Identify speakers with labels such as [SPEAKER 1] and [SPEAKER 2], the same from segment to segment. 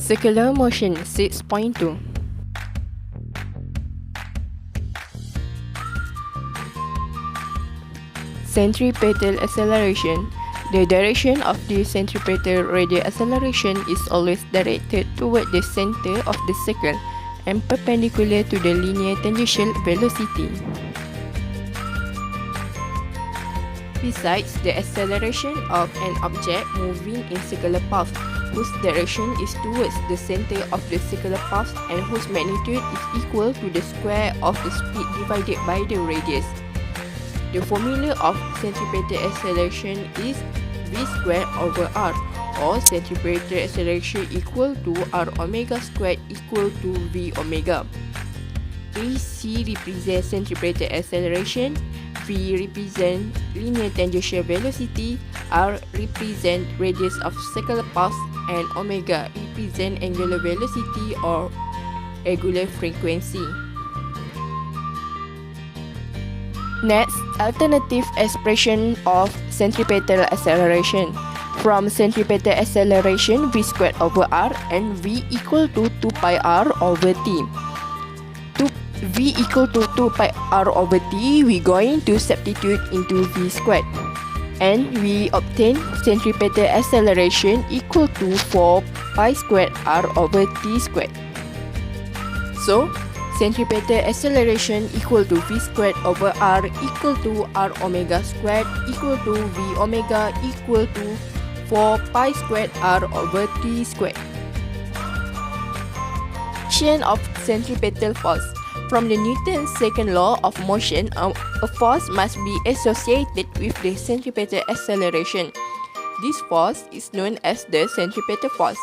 [SPEAKER 1] Circular motion 6.2. Centripetal acceleration. The direction of the centripetal radial acceleration is always directed toward the center of the circle and perpendicular to the linear tangential velocity. Besides the acceleration of an object moving in circular path, whose direction is towards the center of the circular path and whose magnitude is equal to the square of the speed divided by the radius. The formula of centripetal acceleration is v squared over r, or centripetal acceleration equal to r omega squared equal to v omega. AC represents centripetal acceleration, v represents linear tangential velocity, r represents radius of circular path, and omega represents angular velocity or angular frequency. Next, alternative expression of centripetal acceleration. From centripetal acceleration, v squared over r and v equal to 2 pi r over t. To v equal to 2 pi r over t, we going to substitute into v squared. And we obtain centripetal acceleration equal to 4 pi squared r over t squared. So, centripetal acceleration equal to v squared over r equal to r omega squared equal to v omega equal to 4 pi squared r over t squared. Action of centripetal force. From the Newton's second law of motion, a force must be associated with the centripetal acceleration. This force is known as the centripetal force.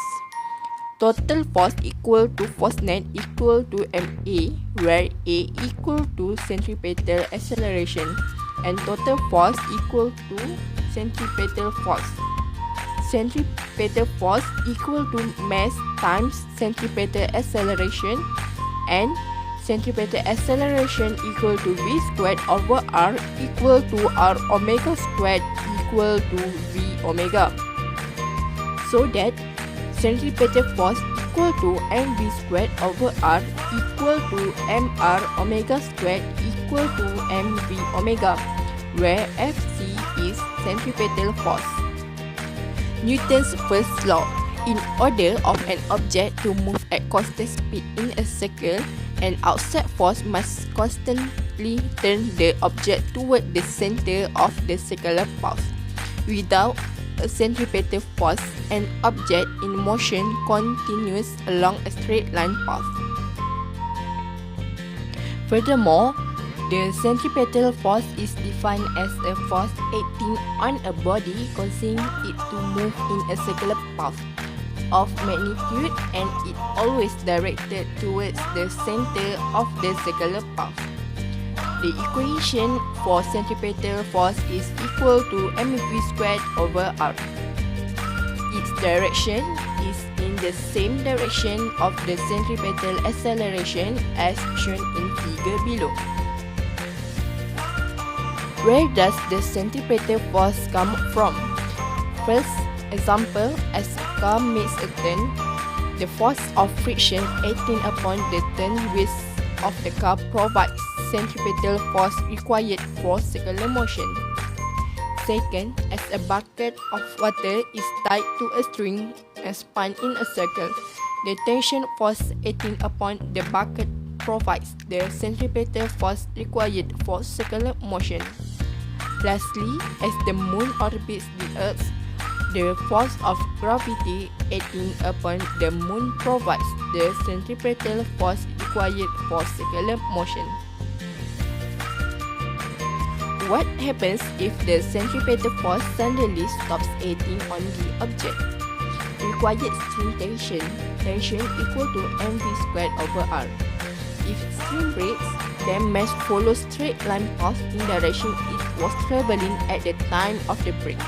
[SPEAKER 1] Total force equal to force net equal to ma, where a equal to centripetal acceleration and total force equal to centripetal force. Centripetal force equal to mass times centripetal acceleration, and centripetal acceleration equal to v squared over r equal to r omega squared equal to v omega. So that centripetal force equal to mv squared over r equal to mr omega squared equal to mv omega, where Fc is centripetal force. Newton's first law. In order of an object to move at constant speed in a circle, an outside force must constantly turn the object toward the center of the circular path. Without a centripetal force, an object in motion continues along a straight line path. Furthermore, the centripetal force is defined as a force acting on a body causing it to move in a circular path of magnitude, and it always directed towards the center of the circular path. The equation for centripetal force is equal to mv squared over r. Its direction is in the same direction of the centripetal acceleration as shown in figure below. Where does the centripetal force come from? First example, as a car makes a turn, the force of friction acting upon the turn width of the car provides centripetal force required for circular motion. Second, as a bucket of water is tied to a string and spun in a circle, the tension force acting upon the bucket provides the centripetal force required for circular motion. Lastly, as the moon orbits the earth, the force of gravity acting upon the moon provides the centripetal force required for circular motion. What happens if the centripetal force suddenly stops acting on the object? Required string tension equal to mv squared over r. If string breaks, then mass follows straight line path in direction it was traveling at the time of the break.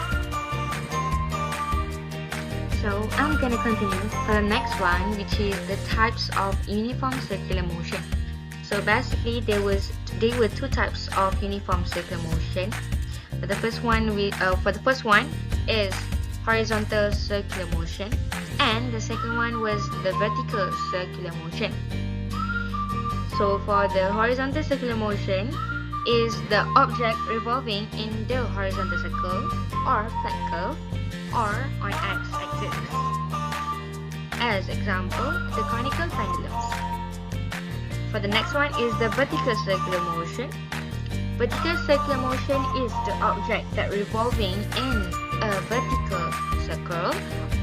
[SPEAKER 2] So I'm gonna continue for the next one, which is the types of uniform circular motion. So basically, there were two types of uniform circular motion. For the first one is horizontal circular motion, and the second one was the vertical circular motion. So for the horizontal circular motion is the object revolving in the horizontal circle or flat curve or on x-axis. As example, the conical pendulums. For the next one is the vertical circular motion. Vertical circular motion is the object that revolving in a vertical circle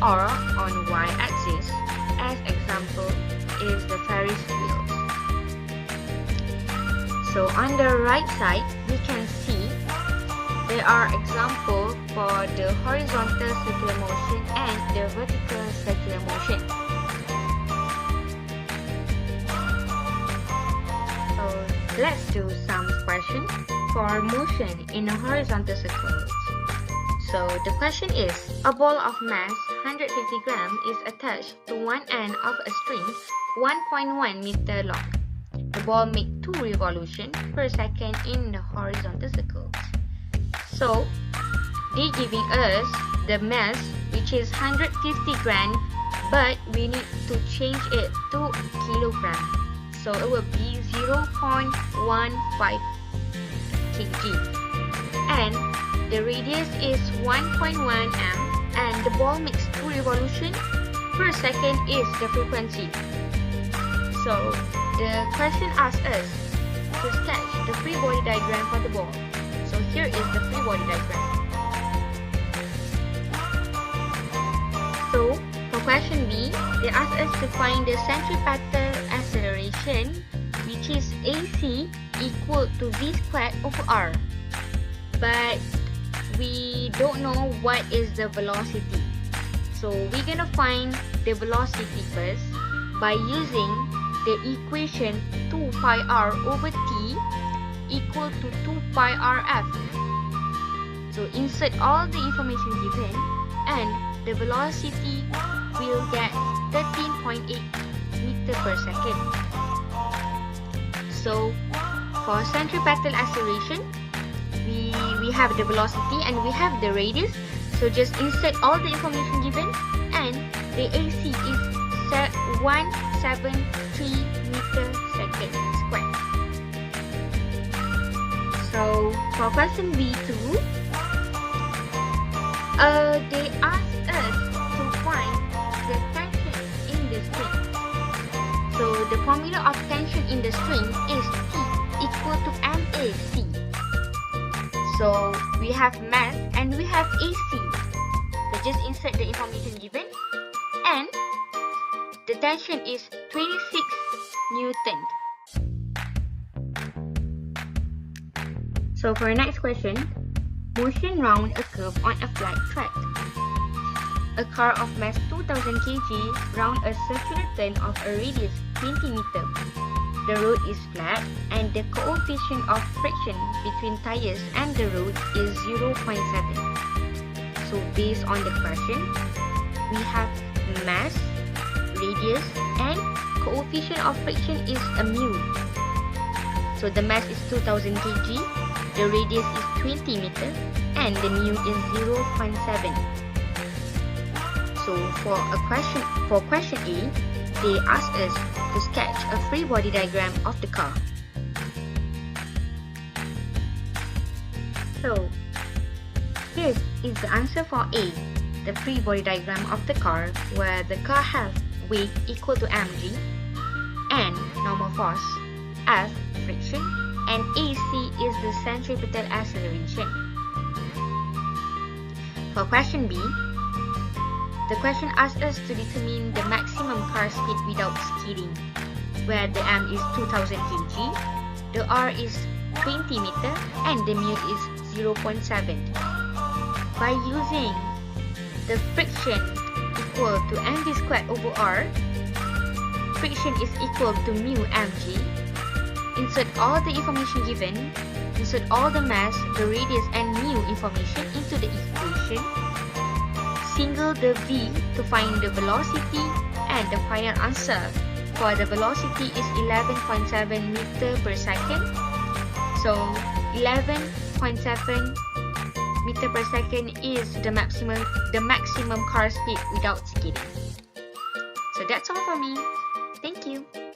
[SPEAKER 2] or on y-axis. As example is the Ferris wheels. So on the right side, we can see there are examples for the horizontal circular motion and the vertical circular motion. So let's do some questions for motion in a horizontal circle. So the question is, a ball of mass 150 grams is attached to one end of a string 1.1 meter long. The ball makes 2 revolutions per second in the horizontal circles. So they giving us the mass which is 150 grams, but we need to change it to kilogram. So it will be 0.15 kg. And the radius is 1.1 m, and the ball makes 2 revolutions per second is the frequency. So the question asks us to sketch the free body diagram for the ball. So here is the free body diagram. So for question B, they ask us to find the centripetal acceleration, which is AC equal to V squared over R. But we don't know what is the velocity. So we're gonna find the velocity first by using the equation 2 pi r over t equal to 2 pi rf. So insert all the information given and the velocity will get 13.8 meter per second. So for centripetal acceleration, we have the velocity and we have the radius. So just insert all the information given and the AC is 173 meter second squared. So for question B2, they ask us to find the tension in the string. So the formula of tension in the string is T equal to MAC. So we have mass and we have AC. So just insert the information given and the tension is 26 Newton. So for our next question, motion round a curve on a flat track. A car of mass 2000 kg round a circular turn of a radius 20 meter. The road is flat and the coefficient of friction between tires and the road is 0.7. So based on the question, we have mass, radius and coefficient of friction is a mu. So the mass is 2000 kg, the radius is 20 meter and the mu is 0.7. So for question A, they ask us to sketch a free body diagram of the car. So here is the answer for A, the free body diagram of the car, where the car has weight equal to mg, and normal force, F, friction, and AC is the centripetal acceleration. For question B, the question asks us to determine the maximum car speed without skidding, where the m is 2000 kg, the r is 20 meter, and the mu is 0.7. By using the friction equal to mv squared over r, friction is equal to mu mg. Insert all the information given, insert all the mass, the radius and mu information into the equation. Single the v to find the velocity, and the final answer for the velocity is 11.7 meter per second. So 11.7 meter per second is the maximum car speed without skidding. So that's all for me. Thank you.